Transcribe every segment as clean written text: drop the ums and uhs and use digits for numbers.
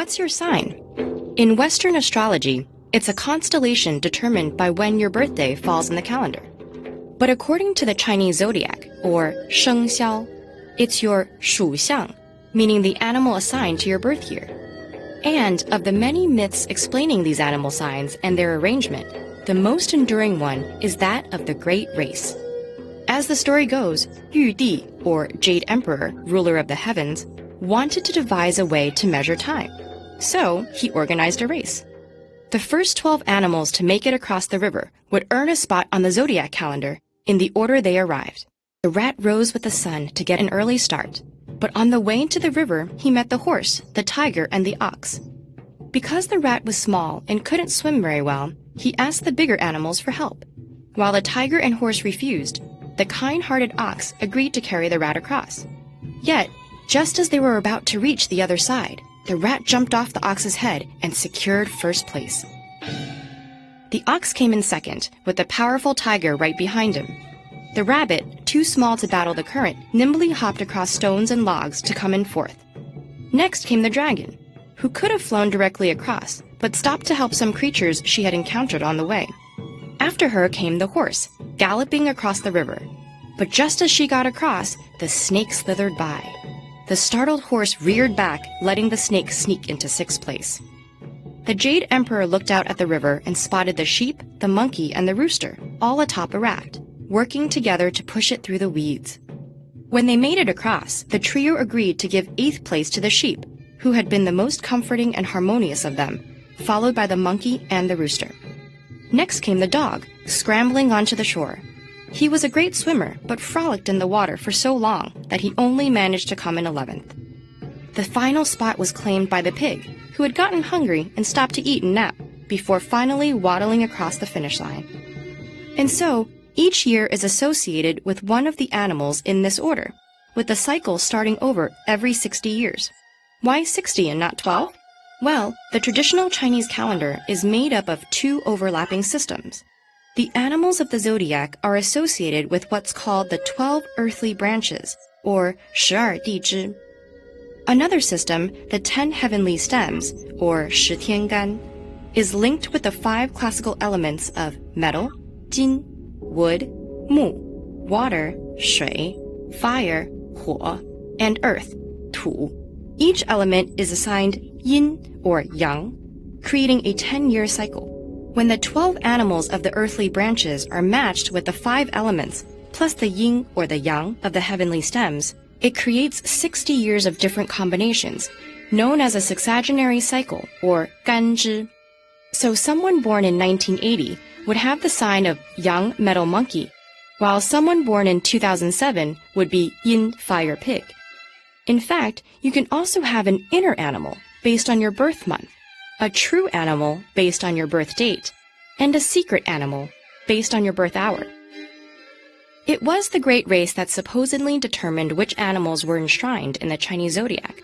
what's your sign? In Western astrology, it's a constellation determined by when your birthday falls in the calendar. But according to the Chinese Zodiac, or 生肖, it's your 属相, meaning the animal assigned to your birth year. And of the many myths explaining these animal signs and their arrangement, the most enduring one is that of the Great Race. As the story goes, Yu Di, or Jade Emperor, ruler of the heavens, wanted to devise a way to measure time. So he organized a race. The first 12 animals to make it across the river would earn a spot on the zodiac calendar in the order they arrived. The rat rose with the sun to get an early start, but on the way to the river, he met the horse, the tiger, and the ox. Because the rat was small and couldn't swim very well, he asked the bigger animals for help. While the tiger and horse refused, the kind-hearted ox agreed to carry the rat across. Yet, just as they were about to reach the other side, the rat jumped off the ox's head and secured first place. The ox came in second, with the powerful tiger right behind him. The rabbit, too small to battle the current, nimbly hopped across stones and logs to come in fourth. Next came the dragon, who could have flown directly across, but stopped to help some creatures she had encountered on the way. After her came the horse, galloping across the river. But just as she got across, the snake slithered by. The startled horse reared back, letting the snake sneak into sixth place. The Jade Emperor looked out at the river and spotted the sheep, the monkey, and the rooster, all atop a raft, working together to push it through the weeds. When they made it across, the trio agreed to give eighth place to the sheep, who had been the most comforting and harmonious of them, followed by the monkey and the rooster. Next came the dog, scrambling onto the shore. He was a great swimmer, but frolicked in the water for so long that he only managed to come in 11th. The final spot was claimed by the pig, who had gotten hungry and stopped to eat and nap, before finally waddling across the finish line. And so, each year is associated with one of the animals in this order, with the cycle starting over every 60 years. Why 60 and not 12? Well, the traditional Chinese calendar is made up of two overlapping systems. The animals of the zodiac are associated with what's called the 12 earthly branches, or 12地支. Another system, the 10 heavenly stems, or 10天干, is linked with the 5 classical elements of metal, 金, wood, 木, water, 水, fire, 火, and earth, 土. Each element is assigned yin, or yang, creating a 10-year cycle. When the 12 animals of the earthly branches are matched with the 5 elements, plus the yin or the yang of the heavenly stems, it creates 60 years of different combinations, known as a sexagenary cycle, or 干支. So someone born in 1980 would have the sign of yang metal monkey, while someone born in 2007 would be yin fire pig. In fact, you can also have an inner animal based on your birth month, a true animal based on your birth date, and a secret animal based on your birth hour. It was the Great Race that supposedly determined which animals were enshrined in the Chinese zodiac.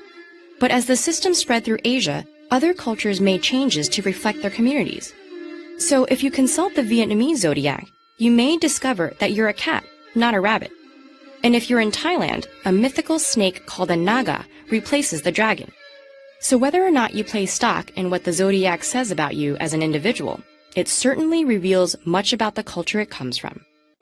But as the system spread through Asia, other cultures made changes to reflect their communities. So if you consult the Vietnamese zodiac, you may discover that you're a cat, not a rabbit. And if you're in Thailand, a mythical snake called a naga replaces the dragon. So whether or not you place stock in what the zodiac says about you as an individual, it certainly reveals much about the culture it comes from.